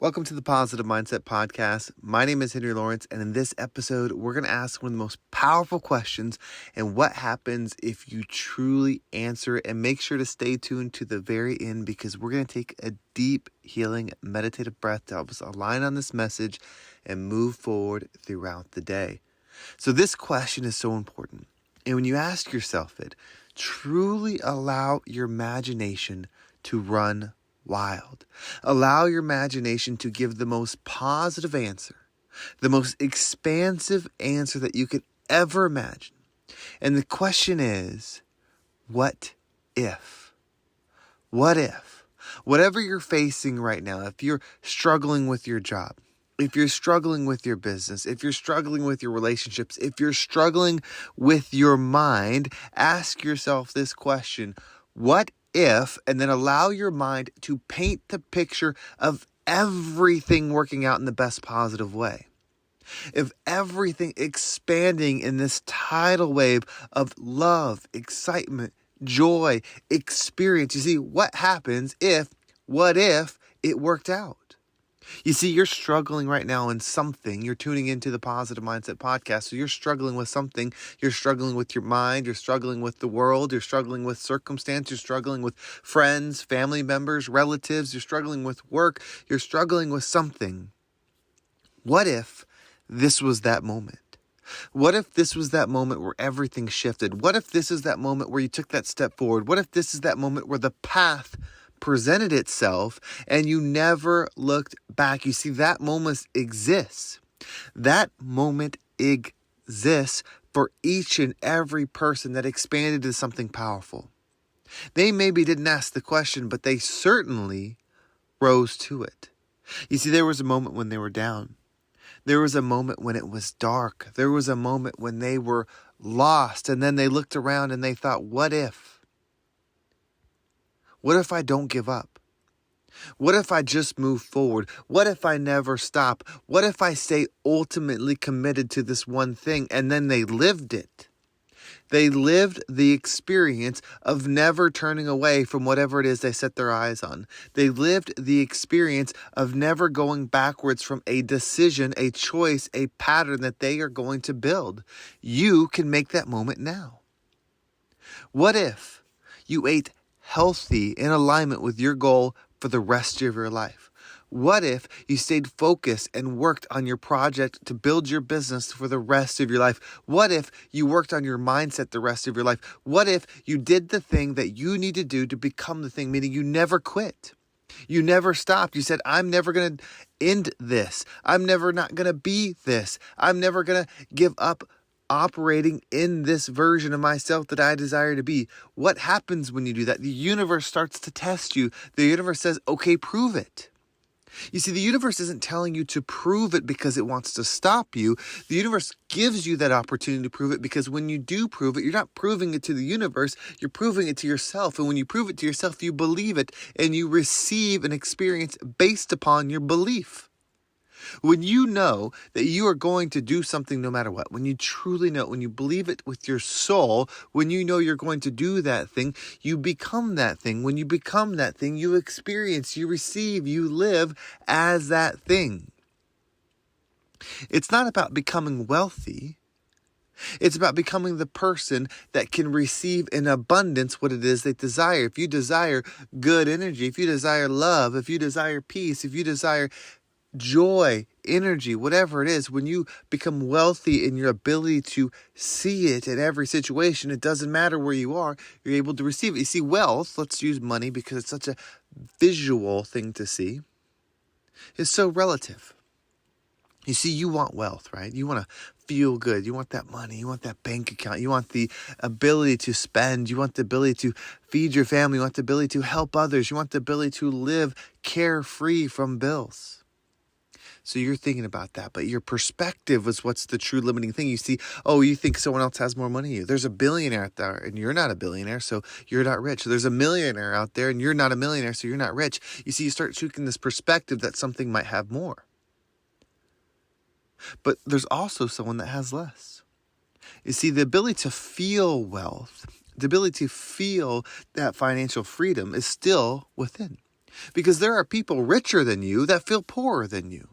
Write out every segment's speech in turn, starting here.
Welcome to the Positive Mindset Podcast. My name is Henry Lawrence, and in this episode, we're going to ask one of the most powerful questions and what happens if you truly answer it. And make sure to stay tuned to the very end because we're going to take a deep, healing, meditative breath to help us align on this message and move forward throughout the day. So this question is so important. And when you ask yourself it, truly allow your imagination to run wild. Allow your imagination to give the most positive answer, the most expansive answer that you could ever imagine. And the question is, what if? What if? Whatever you're facing right now, if you're struggling with your job, if you're struggling with your business, if you're struggling with your relationships, if you're struggling with your mind, ask yourself this question: what if, and then allow your mind to paint the picture of everything working out in the best positive way. If everything expanding in this tidal wave of love, excitement, joy, experience. You see, what happens what if it worked out? You see, you're struggling right now in something. You're tuning into the Positive Mindset Podcast. So you're struggling with something. You're struggling with your mind. You're struggling with the world. You're struggling with circumstance. You're struggling with friends, family members, relatives. You're struggling with work. You're struggling with something. What if this was that moment? What if this was that moment where everything shifted? What if this is that moment where you took that step forward? What if this is that moment where the path presented itself and you never looked back? You see, that moment exists. That moment exists for each and every person that expanded to something powerful. They maybe didn't ask the question, but they certainly rose to it. You see, there was a moment when they were down. There was a moment when it was dark. There was a moment when they were lost, and then they looked around and they thought, what if? What if I don't give up? What if I just move forward? What if I never stop? What if I stay ultimately committed to this one thing? And then they lived it. They lived the experience of never turning away from whatever it is they set their eyes on. They lived the experience of never going backwards from a decision, a choice, a pattern that they are going to build. You can make that moment now. What if you ate healthy in alignment with your goal for the rest of your life? What if you stayed focused and worked on your project to build your business for the rest of your life? What if you worked on your mindset the rest of your life? What if you did the thing that you need to do to become the thing, meaning you never quit? You never stopped. You said, I'm never going to end this. I'm never not going to be this. I'm never going to give up operating in this version of myself that I desire to be. What happens when you do that? The universe starts to test you. The universe says, okay, prove it. You see, the universe isn't telling you to prove it because it wants to stop you. The universe gives you that opportunity to prove it because when you do prove it, you're not proving it to the universe, you're proving it to yourself. And when you prove it to yourself, you believe it and you receive an experience based upon your belief. When you know that you are going to do something no matter what, when you truly know, when you believe it with your soul, when you know you're going to do that thing, you become that thing. When you become that thing, you experience, you receive, you live as that thing. It's not about becoming wealthy. It's about becoming the person that can receive in abundance what it is they desire. If you desire good energy, if you desire love, if you desire peace, if you desire joy, energy, whatever it is, when you become wealthy in your ability to see it in every situation, it doesn't matter where you are, you're able to receive it. You see, wealth, let's use money because it's such a visual thing to see, is so relative. You see, you want wealth, right? You want to feel good. You want that money. You want that bank account. You want the ability to spend. You want the ability to feed your family. You want the ability to help others. You want the ability to live carefree from bills. So you're thinking about that, but your perspective is what's the true limiting thing. You see, you think someone else has more money than you. There's a billionaire out there and you're not a billionaire, so you're not rich. There's a millionaire out there and you're not a millionaire, so you're not rich. You see, you start taking this perspective that something might have more. But there's also someone that has less. You see, the ability to feel wealth, the ability to feel that financial freedom is still within. Because there are people richer than you that feel poorer than you.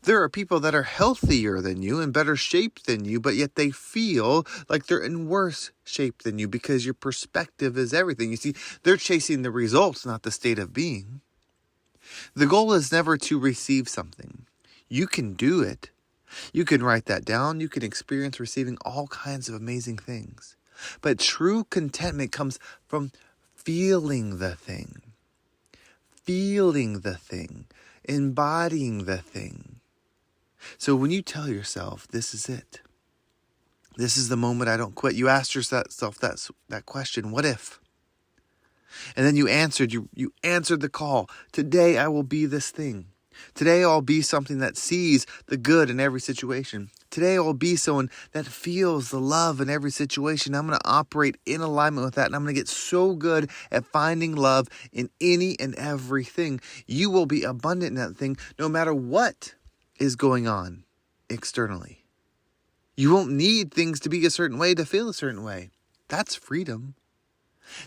There are people that are healthier than you, in better shape than you, but yet they feel like they're in worse shape than you because your perspective is everything. You see, they're chasing the results, not the state of being. The goal is never to receive something. You can do it. You can write that down. You can experience receiving all kinds of amazing things. But true contentment comes from feeling the thing. Feeling the thing. Embodying the thing. So when you tell yourself, this is it. This is the moment I don't quit. You ask yourself that question, what if? And then you answered the call. Today I will be this thing. Today I'll be something that sees the good in every situation. Today I'll be someone that feels the love in every situation. I'm going to operate in alignment with that, and I'm going to get so good at finding love in any and everything. You will be abundant in that thing no matter what is going on externally. You won't need things to be a certain way to feel a certain way. That's freedom.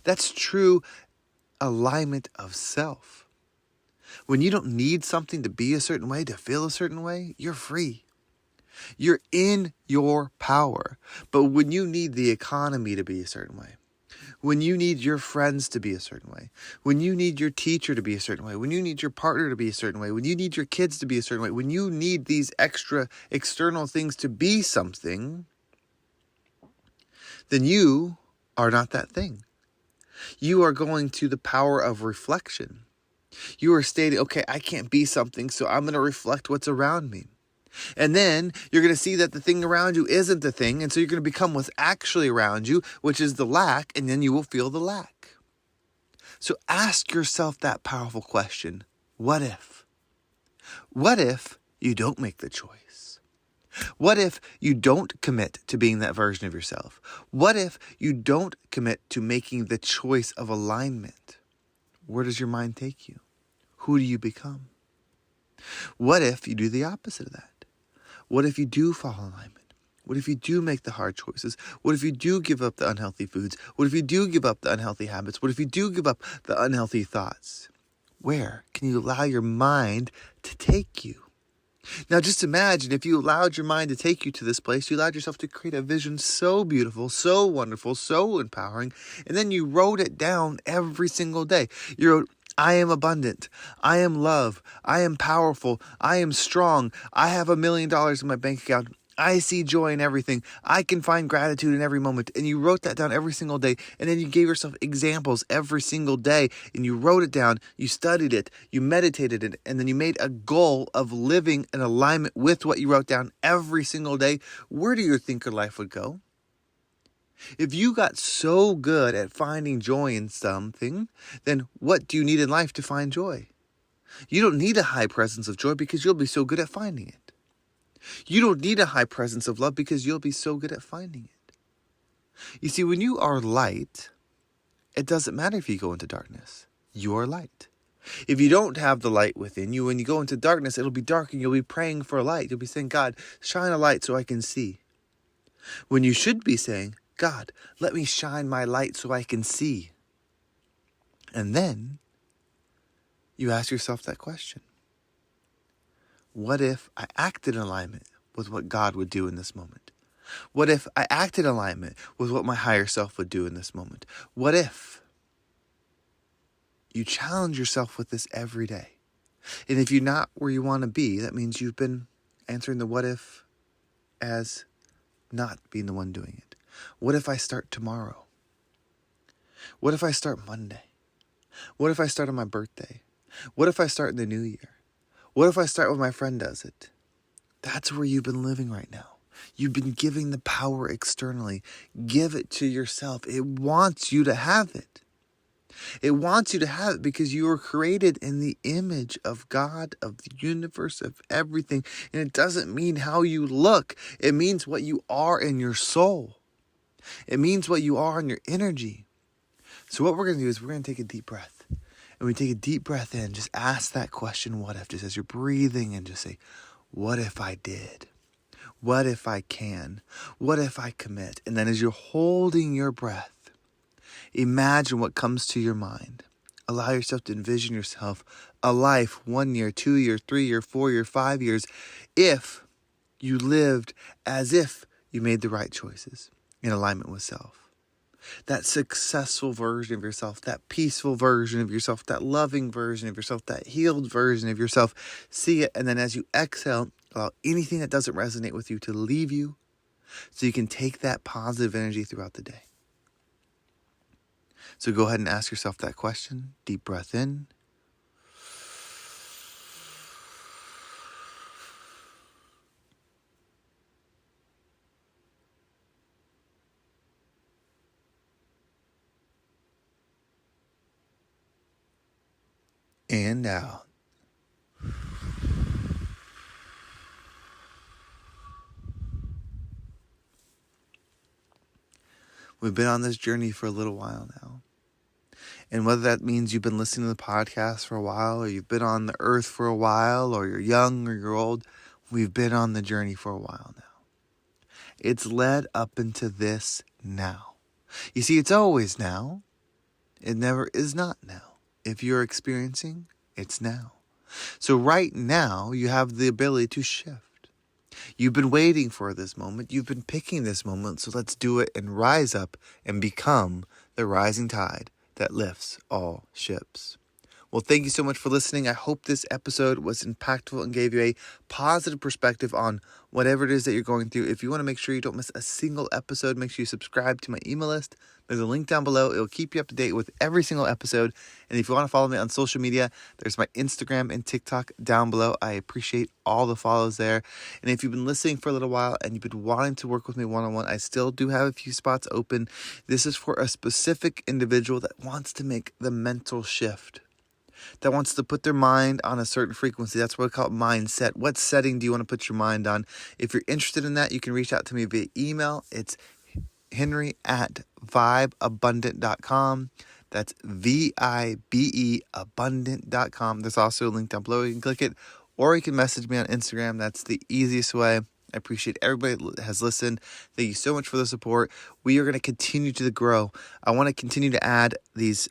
That's true alignment of self. When you don't need something to be a certain way, to feel a certain way, you're free. You're in your power. But when you need the economy to be a certain way, when you need your friends to be a certain way, when you need your teacher to be a certain way, when you need your partner to be a certain way, when you need your kids to be a certain way, when you need these extra external things to be something, then you are not that thing. You are going to the power of reflection. You are stating, okay, I can't be something, so I'm going to reflect what's around me. And then you're going to see that the thing around you isn't the thing, and so you're going to become what's actually around you, which is the lack, and then you will feel the lack. So ask yourself that powerful question, what if? What if you don't make the choice? What if you don't commit to being that version of yourself? What if you don't commit to making the choice of alignment? Where does your mind take you? Who do you become? What if you do the opposite of that? What if you do fall in alignment? What if you do make the hard choices? What if you do give up the unhealthy foods? What if you do give up the unhealthy habits? What if you do give up the unhealthy thoughts? Where can you allow your mind to take you? Now just imagine if you allowed your mind to take you to this place, you allowed yourself to create a vision so beautiful, so wonderful, so empowering, and then you wrote it down every single day. You wrote, I am abundant. I am love. I am powerful. I am strong. I have $1 million in my bank account. I see joy in everything. I can find gratitude in every moment. And you wrote that down every single day. And then you gave yourself examples every single day. And you wrote it down. You studied it. You meditated it. And then you made a goal of living in alignment with what you wrote down every single day. Where do you think your life would go? If you got so good at finding joy in something, then what do you need in life to find joy? You don't need a high presence of joy because you'll be so good at finding it. You don't need a high presence of love because you'll be so good at finding it. You see, when you are light, it doesn't matter if you go into darkness. You are light. If you don't have the light within you, when you go into darkness, it'll be dark and you'll be praying for a light. You'll be saying, God, shine a light so I can see. When you should be saying, God, let me shine my light so I can see. And then you ask yourself that question. What if I acted in alignment with what God would do in this moment? What if I acted in alignment with what my higher self would do in this moment? What if you challenge yourself with this every day? And if you're not where you want to be, that means you've been answering the what if as not being the one doing it. What if I start tomorrow? What if I start Monday? What if I start on my birthday? What if I start in the new year? What if I start when my friend does it? That's where you've been living right now. You've been giving the power externally. Give it to yourself. It wants you to have it. It wants you to have it because you were created in the image of God, of the universe, of everything. And it doesn't mean how you look. It means what you are in your soul. It means what you are in your energy. So what we're going to do is we're going to take a deep breath. And we take a deep breath in. Just ask that question, what if? Just as you're breathing and just say, what if I did? What if I can? What if I commit? And then as you're holding your breath, imagine what comes to your mind. Allow yourself to envision yourself a life 1 year, 2 year, 3 year, 4 year, 5 years, if you lived as if you made the right choices in alignment with self. That successful version of yourself, that peaceful version of yourself, that loving version of yourself, that healed version of yourself. See it, and then as you exhale, allow anything that doesn't resonate with you to leave you so you can take that positive energy throughout the day. So go ahead and ask yourself that question. Deep breath in. And out. We've been on this journey for a little while now. And whether that means you've been listening to the podcast for a while, or you've been on the earth for a while, or you're young or you're old, we've been on the journey for a while now. It's led up into this now. You see, it's always now. It never is not now. If you're experiencing, it's now. So right now, you have the ability to shift. You've been waiting for this moment. You've been picking this moment. So let's do it and rise up and become the rising tide that lifts all ships. Well, thank you so much for listening. I hope this episode was impactful and gave you a positive perspective on whatever it is that you're going through. If you want to make sure you don't miss a single episode, make sure you subscribe to my email list. There's a link down below. It'll keep you up to date with every single episode. And if you want to follow me on social media, there's my Instagram and TikTok down below. I appreciate all the follows there. And if you've been listening for a little while and you've been wanting to work with me one-on-one, I still do have a few spots open. This is for a specific individual that wants to make the mental shift, that wants to put their mind on a certain frequency. That's what we call it, mindset. What setting do you want to put your mind on? If you're interested in that, you can reach out to me via email. It's henry@vibeabundant.com. That's VIBE abundant.com. There's also a link down below. You can click it, or you can message me on Instagram. That's the easiest way. I appreciate everybody that has listened. Thank you so much for the support. We are going to continue to grow. I want to continue to add these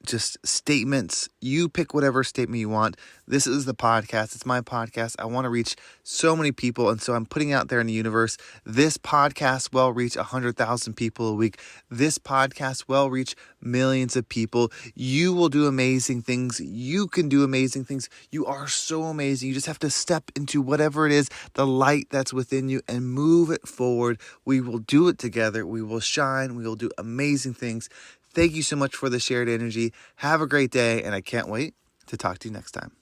just statements. You pick whatever statement you want. This is the podcast. It's my podcast. I want to reach so many people, and so I'm putting out there in the universe. This podcast will reach 100,000 people a week. This podcast will reach millions of people. You will do amazing things. You can do amazing things. You are so amazing. You just have to step into whatever it is, the light that's within you, and move it forward. We will do it together. We will shine. We will do amazing things. Thank you so much for the shared energy. Have a great day, and I can't wait to talk to you next time.